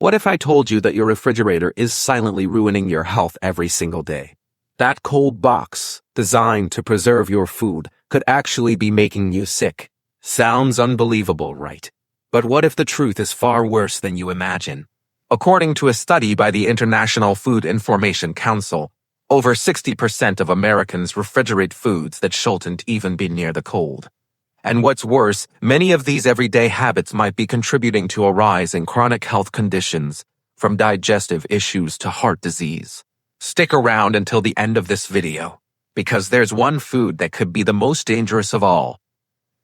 What if I told you that your refrigerator is silently ruining your health every single day? That cold box, designed to preserve your food, could actually be making you sick. Sounds unbelievable, right? But what if the truth is far worse than you imagine? According to a study by the International Food Information Council, over 60% of Americans refrigerate foods that shouldn't even be near the cold. And what's worse, many of these everyday habits might be contributing to a rise in chronic health conditions, from digestive issues to heart disease. Stick around until the end of this video, because there's one food that could be the most dangerous of all.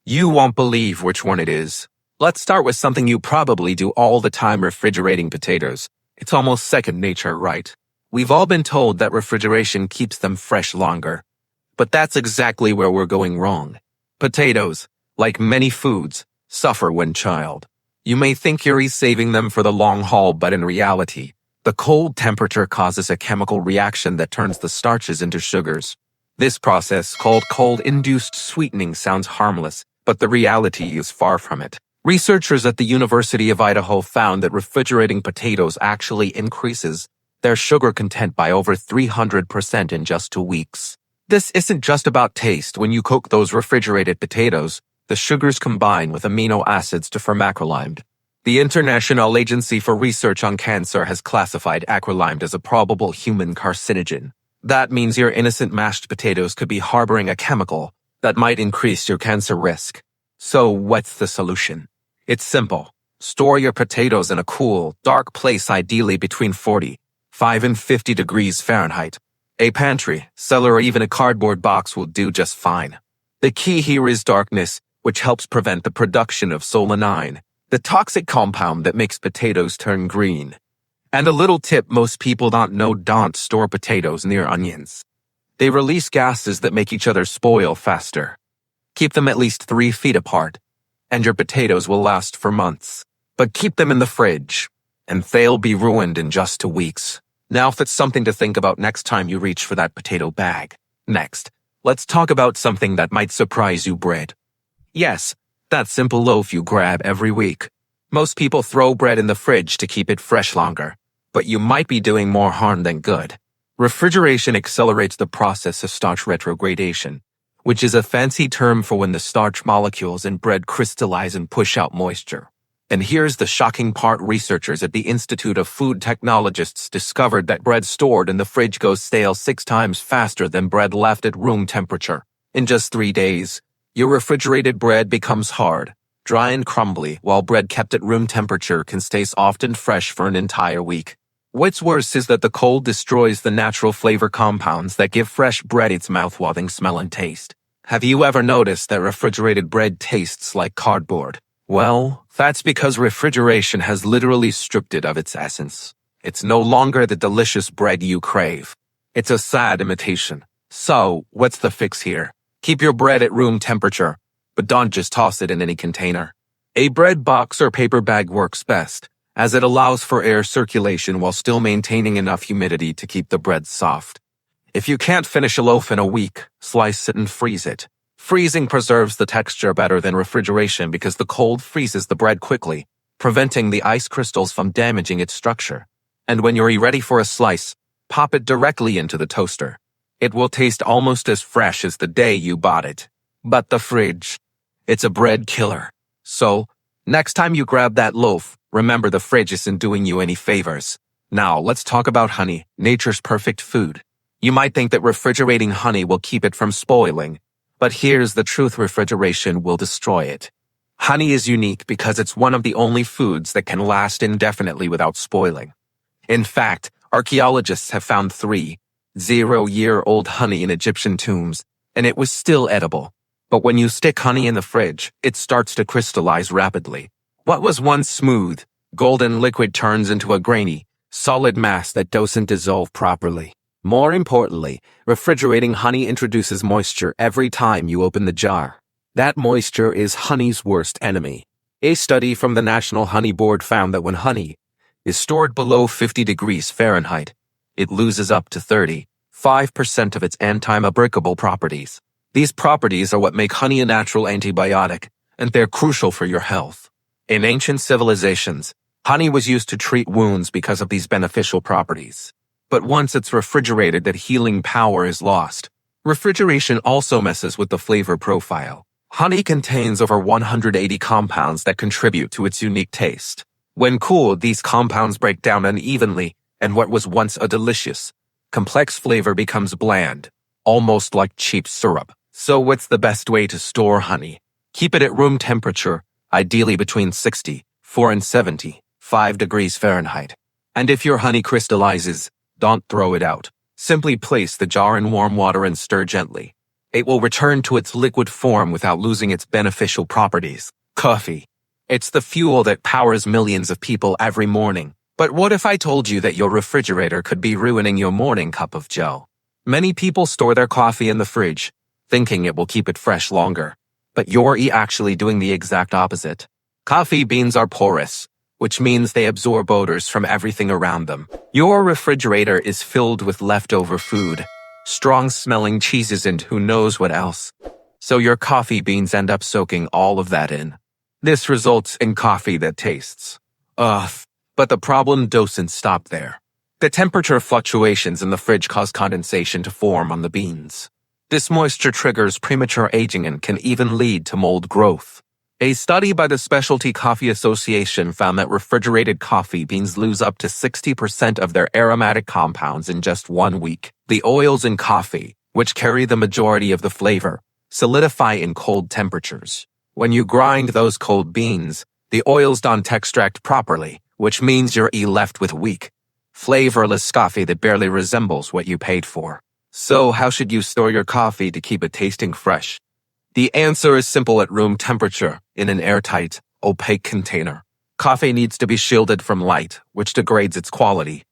You won't believe which one it is. Let's start with something you probably do all the time: refrigerating potatoes. It's almost second nature, right? We've all been told that refrigeration keeps them fresh longer. But that's exactly where we're going wrong. Potatoes, like many foods, suffer when chilled. You may think you're saving them for the long haul, but in reality, the cold temperature causes a chemical reaction that turns the starches into sugars. This process, called cold-induced sweetening, sounds harmless, but the reality is far from it. Researchers at the University of Idaho found that refrigerating potatoes actually increases their sugar content by over 300% in just 2 weeks. This isn't just about taste. When you cook those refrigerated potatoes, the sugars combine with amino acids to form acrylamide. The International Agency for Research on Cancer has classified acrylamide as a probable human carcinogen. That means your innocent mashed potatoes could be harboring a chemical that might increase your cancer risk. So what's the solution? It's simple. Store your potatoes in a cool, dark place, ideally between 45 and 50 degrees Fahrenheit. A pantry, cellar, or even a cardboard box will do just fine. The key here is darkness, which helps prevent the production of solanine, the toxic compound that makes potatoes turn green. And a little tip most people don't know: don't store potatoes near onions. They release gases that make each other spoil faster. Keep them at least 3 feet apart, and your potatoes will last for months. But keep them in the fridge, and they'll be ruined in just 2 weeks. Now that's something to think about next time you reach for that potato bag. Next, let's talk about something that might surprise you: bread. Yes, that simple loaf you grab every week. Most people throw bread in the fridge to keep it fresh longer, but you might be doing more harm than good. Refrigeration accelerates the process of starch retrogradation, which is a fancy term for when the starch molecules in bread crystallize and push out moisture. And here's the shocking part: researchers at the Institute of Food Technologists discovered that bread stored in the fridge goes stale 6 times faster than bread left at room temperature. In just 3 days, your refrigerated bread becomes hard, dry, and crumbly, while bread kept at room temperature can stay soft and fresh for an entire week. What's worse is that the cold destroys the natural flavor compounds that give fresh bread its mouth-watering smell and taste. Have you ever noticed that refrigerated bread tastes like cardboard? Well, that's because refrigeration has literally stripped it of its essence. It's no longer the delicious bread you crave. It's a sad imitation. So, what's the fix here? Keep your bread at room temperature, but don't just toss it in any container. A bread box or paper bag works best, as it allows for air circulation while still maintaining enough humidity to keep the bread soft. If you can't finish a loaf in a week, slice it and freeze it. Freezing preserves the texture better than refrigeration because the cold freezes the bread quickly, preventing the ice crystals from damaging its structure. And when you're ready for a slice, pop it directly into the toaster. It will taste almost as fresh as the day you bought it. But the fridge, it's a bread killer. So, next time you grab that loaf, remember the fridge isn't doing you any favors. Now, let's talk about honey, nature's perfect food. You might think that refrigerating honey will keep it from spoiling, but here's the truth: refrigeration will destroy it. Honey is unique because it's one of the only foods that can last indefinitely without spoiling. In fact, archaeologists have found 3,000-year-old honey in Egyptian tombs, and it was still edible. But when you stick honey in the fridge, it starts to crystallize rapidly. What was once smooth, golden liquid turns into a grainy, solid mass that doesn't dissolve properly. More importantly, refrigerating honey introduces moisture every time you open the jar. That moisture is honey's worst enemy. A study from the National Honey Board found that when honey is stored below 50 degrees Fahrenheit, it loses up to 35% of its antimicrobial properties. These properties are what make honey a natural antibiotic, and they're crucial for your health. In ancient civilizations, Honey was used to treat wounds because of these beneficial properties. But once it's refrigerated, that healing power is lost. Refrigeration also messes with the flavor profile. Honey contains over 180 compounds that contribute to its unique taste. When cooled, these compounds break down unevenly, and what was once a delicious, complex flavor becomes bland, almost like cheap syrup. So what's the best way to store honey? Keep it at room temperature, ideally between 64 and 75 degrees Fahrenheit. And if your honey crystallizes, don't throw it out. Simply place the jar in warm water and stir gently. It will return to its liquid form without losing its beneficial properties. Coffee. It's the fuel that powers millions of people every morning. But what if I told you that your refrigerator could be ruining your morning cup of joe? Many people store their coffee in the fridge, thinking it will keep it fresh longer. But you're actually doing the exact opposite. Coffee beans are porous, which means they absorb odors from everything around them. Your refrigerator is filled with leftover food, strong-smelling cheeses, and who knows what else. So your coffee beans end up soaking all of that in. This results in coffee that tastes ugh. But the problem doesn't stop there. The temperature fluctuations in the fridge cause condensation to form on the beans. This moisture triggers premature aging and can even lead to mold growth. A study by the Specialty Coffee Association found that refrigerated coffee beans lose up to 60% of their aromatic compounds in just 1 week. The oils in coffee, which carry the majority of the flavor, solidify in cold temperatures. When you grind those cold beans, the oils don't extract properly, which means you're left with weak, flavorless coffee that barely resembles what you paid for. So how should you store your coffee to keep it tasting fresh? The answer is simple: at room temperature, in an airtight, opaque container. Coffee needs to be shielded from light, which degrades its quality.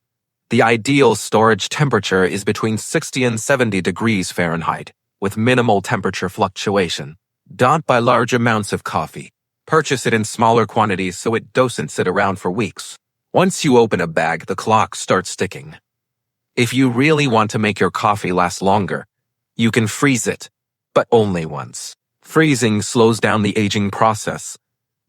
The ideal storage temperature is between 60 and 70 degrees Fahrenheit, with minimal temperature fluctuation. Don't buy large amounts of coffee. Purchase it in smaller quantities so it doesn't sit around for weeks. Once you open a bag, the clock starts ticking. If you really want to make your coffee last longer, you can freeze it, but only once. Freezing slows down the aging process,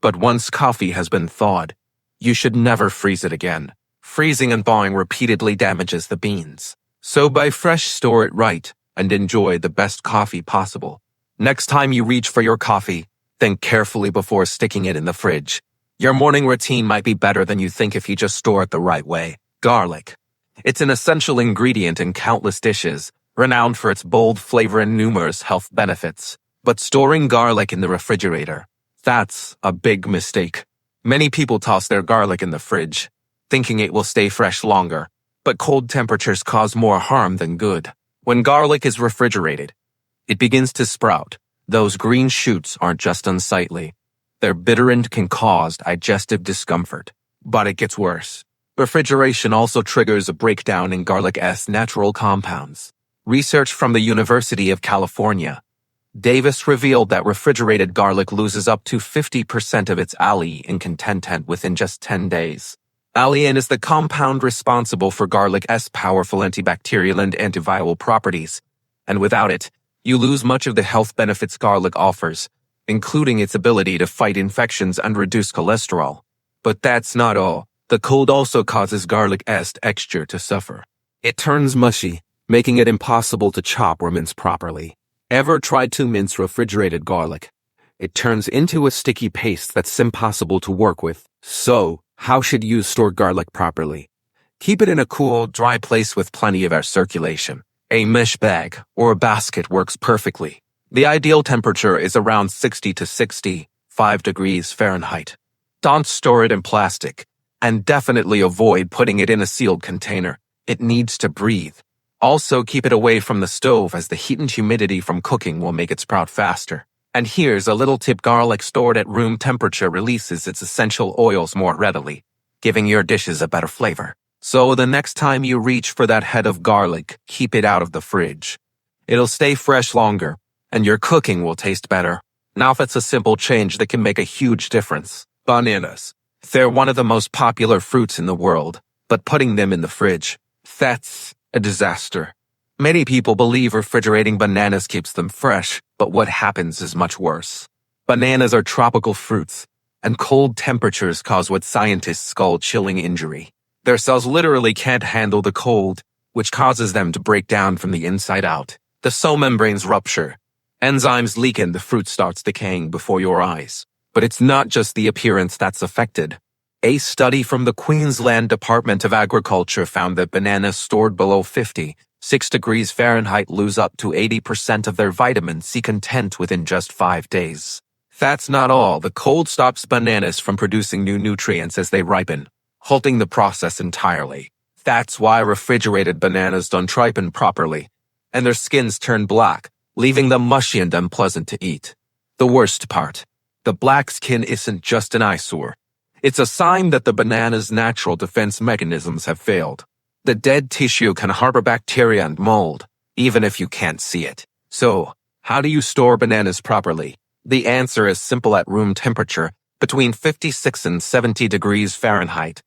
but once coffee has been thawed, you should never freeze it again. Freezing and thawing repeatedly damages the beans. So buy fresh, store it right, and enjoy the best coffee possible. Next time you reach for your coffee, think carefully before sticking it in the fridge. Your morning routine might be better than you think if you just store it the right way. Garlic. It's an essential ingredient in countless dishes, renowned for its bold flavor and numerous health benefits. But storing garlic in the refrigerator, that's a big mistake. Many people toss their garlic in the fridge, thinking it will stay fresh longer. But cold temperatures cause more harm than good. When garlic is refrigerated, it begins to sprout. Those green shoots aren't just unsightly. They're bitter and can cause digestive discomfort. But it gets worse. Refrigeration also triggers a breakdown in garlic's natural compounds. Research from the University of California, Davis, revealed that refrigerated garlic loses up to 50% of its allicin content within just 10 days. Allicin is the compound responsible for garlic's powerful antibacterial and antiviral properties, and without it, you lose much of the health benefits garlic offers, including its ability to fight infections and reduce cholesterol. But that's not all. The cold also causes garlic's texture to suffer. It turns mushy, making it impossible to chop or mince properly. Ever tried to mince refrigerated garlic? It turns into a sticky paste that's impossible to work with. So, how should you store garlic properly? Keep it in a cool, dry place with plenty of air circulation. A mesh bag or a basket works perfectly. The ideal temperature is around 60 to 65 degrees Fahrenheit. Don't store it in plastic, and definitely avoid putting it in a sealed container. It needs to breathe. Also, keep it away from the stove, as the heat and humidity from cooking will make it sprout faster. And here's a little tip: garlic stored at room temperature releases its essential oils more readily, giving your dishes a better flavor. So the next time you reach for that head of garlic, keep it out of the fridge. It'll stay fresh longer, and your cooking will taste better. Now that's a simple change that can make a huge difference. Bananas. They're one of the most popular fruits in the world, but putting them in the fridge, that's a disaster. Many people believe refrigerating bananas keeps them fresh, but what happens is much worse. Bananas are tropical fruits, and cold temperatures cause what scientists call chilling injury. Their cells literally can't handle the cold, which causes them to break down from the inside out. The cell membranes rupture. Enzymes leak and the fruit starts decaying before your eyes. But it's not just the appearance that's affected. A study from the Queensland Department of Agriculture found that bananas stored below 56 degrees Fahrenheit lose up to 80% of their vitamin C content within just 5 days. That's not all. The cold stops bananas from producing new nutrients as they ripen, halting the process entirely. That's why refrigerated bananas don't ripen properly, and their skins turn black, leaving them mushy and unpleasant to eat. The worst part, the black skin isn't just an eyesore. It's a sign that the banana's natural defense mechanisms have failed. The dead tissue can harbor bacteria and mold, even if you can't see it. So, how do you store bananas properly? The answer is simple: at room temperature, between 56 and 70 degrees Fahrenheit.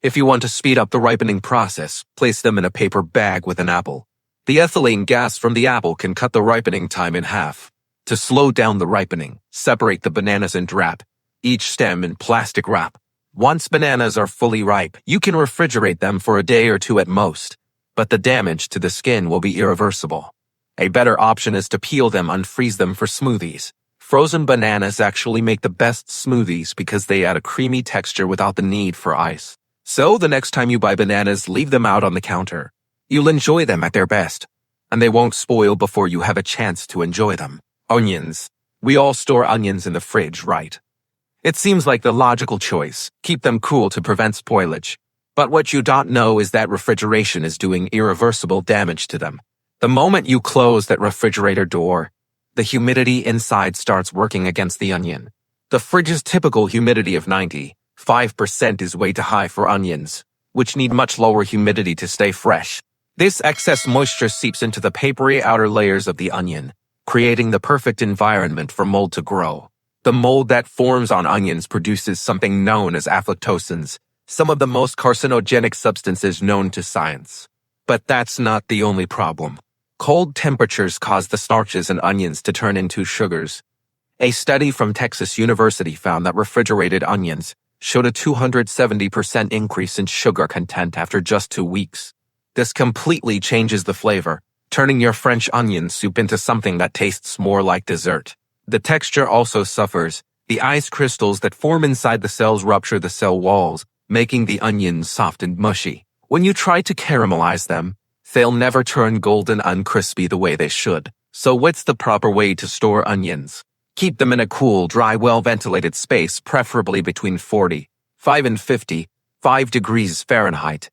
If you want to speed up the ripening process, place them in a paper bag with an apple. The ethylene gas from the apple can cut the ripening time in half. To slow down the ripening, separate the bananas and wrap each stem in plastic wrap. Once bananas are fully ripe, you can refrigerate them for a day or two at most, but the damage to the skin will be irreversible. A better option is to peel them and freeze them for smoothies. Frozen bananas actually make the best smoothies because they add a creamy texture without the need for ice. So the next time you buy bananas, leave them out on the counter. You'll enjoy them at their best, and they won't spoil before you have a chance to enjoy them. Onions. We all store onions in the fridge, right? It seems like the logical choice. Keep them cool to prevent spoilage. But what you don't know is that refrigeration is doing irreversible damage to them. The moment you close that refrigerator door, the humidity inside starts working against the onion. The fridge's typical humidity of 95% is way too high for onions, which need much lower humidity to stay fresh. This excess moisture seeps into the papery outer layers of the onion, creating the perfect environment for mold to grow. The mold that forms on onions produces something known as aflatoxins, some of the most carcinogenic substances known to science. But that's not the only problem. Cold temperatures cause the starches in onions to turn into sugars. A study from Texas University found that refrigerated onions showed a 270% increase in sugar content after just 2 weeks. This completely changes the flavor, turning your French onion soup into something that tastes more like dessert. The texture also suffers. The ice crystals that form inside the cells rupture the cell walls, making the onions soft and mushy. When you try to caramelize them, they'll never turn golden and crispy the way they should. So what's the proper way to store onions? Keep them in a cool, dry, well-ventilated space, preferably between 45 and 55 degrees Fahrenheit.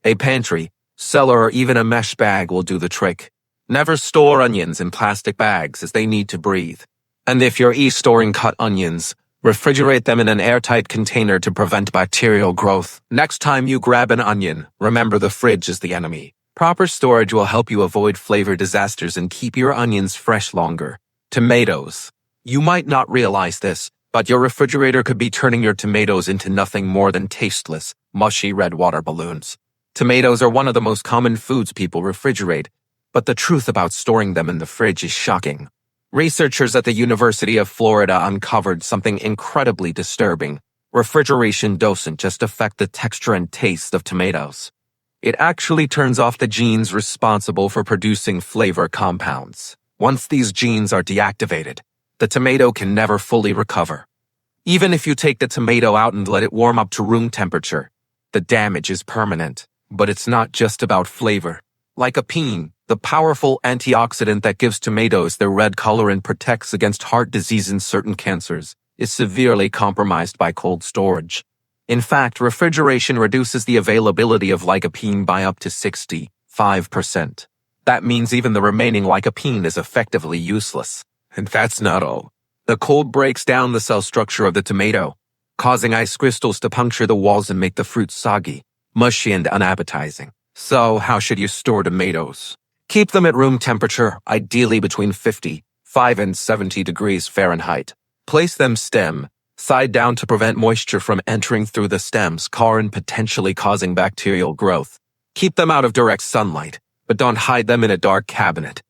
A pantry, cellar, or even a mesh bag will do the trick. Never store onions in plastic bags as they need to breathe. And if you're storing cut onions, refrigerate them in an airtight container to prevent bacterial growth. Next time you grab an onion, remember the fridge is the enemy. Proper storage will help you avoid flavor disasters and keep your onions fresh longer. Tomatoes. You might not realize this, but your refrigerator could be turning your tomatoes into nothing more than tasteless, mushy red water balloons. Tomatoes are one of the most common foods people refrigerate, but the truth about storing them in the fridge is shocking. Researchers at the University of Florida uncovered something incredibly disturbing. Refrigeration doesn't just affect the texture and taste of tomatoes. It actually turns off the genes responsible for producing flavor compounds. Once these genes are deactivated, the tomato can never fully recover. Even if you take the tomato out and let it warm up to room temperature, the damage is permanent. But it's not just about flavor. Lycopene, the powerful antioxidant that gives tomatoes their red color and protects against heart disease and certain cancers, is severely compromised by cold storage. In fact, refrigeration reduces the availability of lycopene by up to 65%. That means even the remaining lycopene is effectively useless. And that's not all. The cold breaks down the cell structure of the tomato, causing ice crystals to puncture the walls and make the fruit soggy, mushy, and unappetizing. So, how should you store tomatoes? Keep them at room temperature, ideally between 55 and 70 degrees Fahrenheit. Place them stem side down to prevent moisture from entering through the stems, and potentially causing bacterial growth. Keep them out of direct sunlight, but don't hide them in a dark cabinet,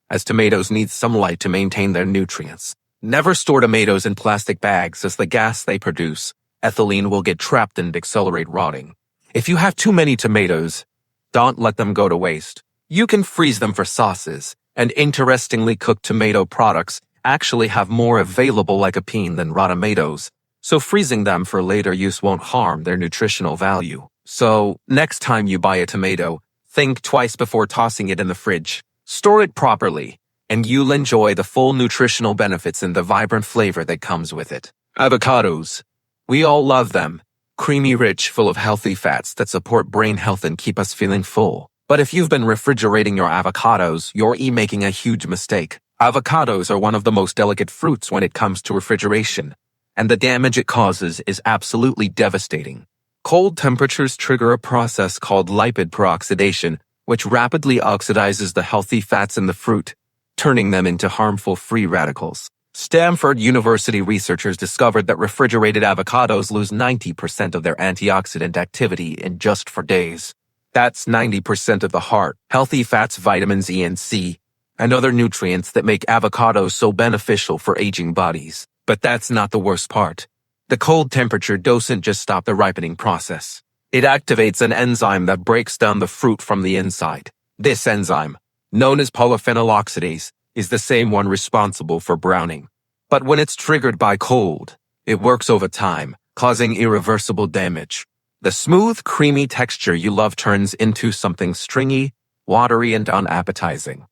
as tomatoes need some light to maintain their nutrients. Never store tomatoes in plastic bags, as the gas they produce, ethylene, will get trapped and accelerate rotting. If you have too many tomatoes, don't let them go to waste. You can freeze them for sauces, and interestingly, cooked tomato products actually have more available lycopene than raw tomatoes, so freezing them for later use won't harm their nutritional value. So, next time you buy a tomato, think twice before tossing it in the fridge. Store it properly, and you'll enjoy the full nutritional benefits and the vibrant flavor that comes with it. Avocados. We all love them. Creamy, rich, full of healthy fats that support brain health and keep us feeling full. But if you've been refrigerating your avocados, you're making a huge mistake. Avocados are one of the most delicate fruits when it comes to refrigeration, and the damage it causes is absolutely devastating. Cold temperatures trigger a process called lipid peroxidation, which rapidly oxidizes the healthy fats in the fruit, turning them into harmful free radicals. Stanford University researchers discovered that refrigerated avocados lose 90% of their antioxidant activity in just 4 days. That's 90% of the heart, healthy fats, vitamins E and C, and other nutrients that make avocados so beneficial for aging bodies. But that's not the worst part. The cold temperature doesn't just stop the ripening process. It activates an enzyme that breaks down the fruit from the inside. This enzyme, known as polyphenol oxidase, is the same one responsible for browning. But when it's triggered by cold, it works over time, causing irreversible damage. The smooth, creamy texture you love turns into something stringy, watery, and unappetizing.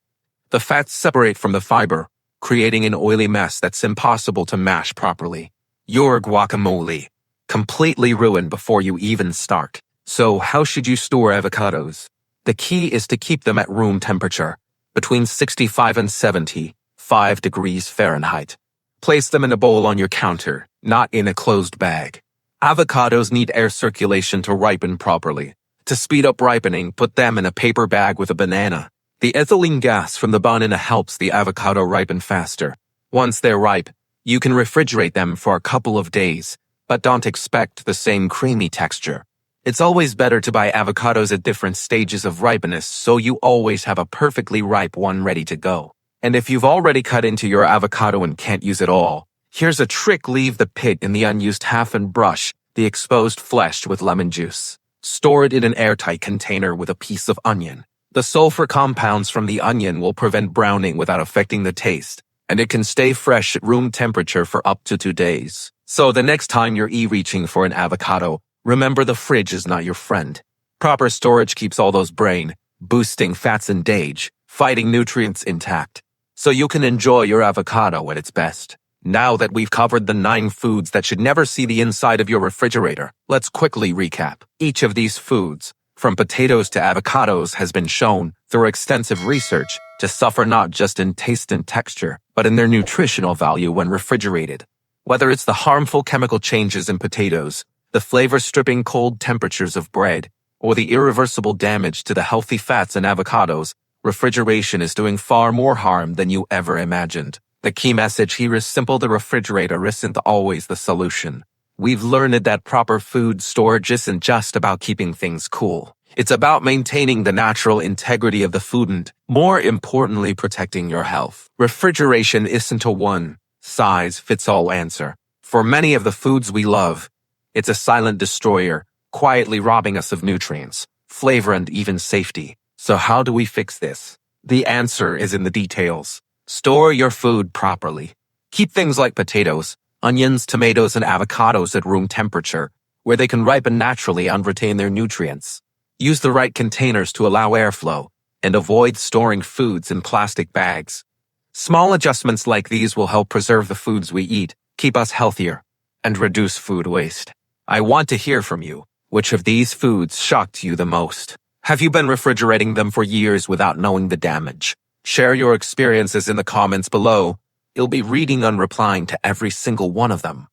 The fats separate from the fiber, creating an oily mess that's impossible to mash properly. Your guacamole, completely ruined before you even start. So how should you store avocados? The key is to keep them at room temperature, between 65 and 75 degrees Fahrenheit. Place them in a bowl on your counter, not in a closed bag. Avocados need air circulation to ripen properly. To speed up ripening, put them in a paper bag with a banana. The ethylene gas from the banana helps the avocado ripen faster. Once they're ripe, you can refrigerate them for a couple of days, but don't expect the same creamy texture. It's always better to buy avocados at different stages of ripeness, so you always have a perfectly ripe one ready to go. And if you've already cut into your avocado and can't use it all, here's a trick: leave the pit in the unused half and brush the exposed flesh with lemon juice. Store it in an airtight container with a piece of onion. The sulfur compounds from the onion will prevent browning without affecting the taste, and it can stay fresh at room temperature for up to 2 days. So the next time you're reaching for an avocado, remember the fridge is not your friend. Proper storage keeps all those brain-boosting fats and fighting nutrients intact, so you can enjoy your avocado at its best. Now that we've covered the 9 foods that should never see the inside of your refrigerator, let's quickly recap. Each of these foods, from potatoes to avocados, has been shown, through extensive research, to suffer not just in taste and texture, but in their nutritional value when refrigerated. Whether it's the harmful chemical changes in potatoes, the flavor-stripping cold temperatures of bread, or the irreversible damage to the healthy fats in avocados, refrigeration is doing far more harm than you ever imagined. The key message here is simple: the refrigerator isn't always the solution. We've learned that proper food storage isn't just about keeping things cool. It's about maintaining the natural integrity of the food and, more importantly, protecting your health. Refrigeration isn't a one-size-fits-all answer. For many of the foods we love, it's a silent destroyer, quietly robbing us of nutrients, flavor, and even safety. So how do we fix this? The answer is in the details. Store your food properly. Keep things like potatoes, onions, tomatoes, and avocados at room temperature, where they can ripen naturally and retain their nutrients. Use the right containers to allow airflow, and avoid storing foods in plastic bags. Small adjustments like these will help preserve the foods we eat, keep us healthier, and reduce food waste. I want to hear from you. Which of these foods shocked you the most? Have you been refrigerating them for years without knowing the damage? Share your experiences in the comments below. You'll be reading and replying to every single one of them.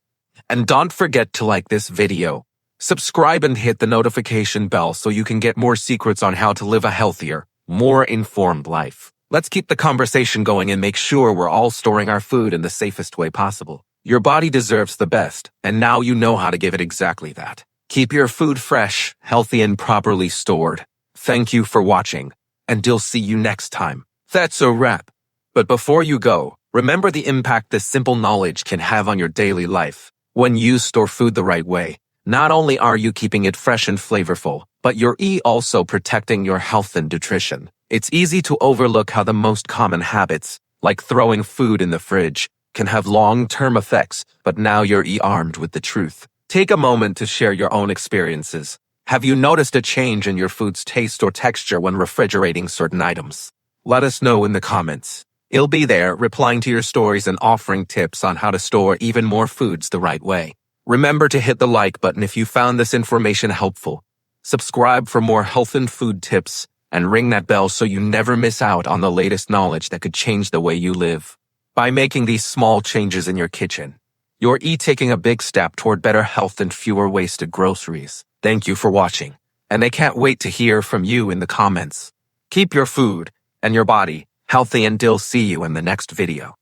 And don't forget to like this video, subscribe, and hit the notification bell so you can get more secrets on how to live a healthier, more informed life. Let's keep the conversation going and make sure we're all storing our food in the safest way possible. Your body deserves the best, and now you know how to give it exactly that. Keep your food fresh, healthy, and properly stored. Thank you for watching, and I'll see you next time. That's a wrap. But before you go, Remember the impact this simple knowledge can have on your daily life. When you store food the right way, not only are you keeping it fresh and flavorful, but you're also protecting your health and nutrition. It's easy to overlook how the most common habits, like throwing food in the fridge, can have long-term effects, but now you're armed with the truth. Take a moment to share your own experiences. Have you noticed a change in your food's taste or texture when refrigerating certain items? Let us know in the comments. I'll be there replying to your stories and offering tips on how to store even more foods the right way. Remember to hit the like button if you found this information helpful. Subscribe for more health and food tips, and ring that bell so you never miss out on the latest knowledge that could change the way you live. By making these small changes in your kitchen, you're taking a big step toward better health and fewer wasted groceries. Thank you for watching, and I can't wait to hear from you in the comments. Keep your food and your body healthy, and I'll see you in the next video.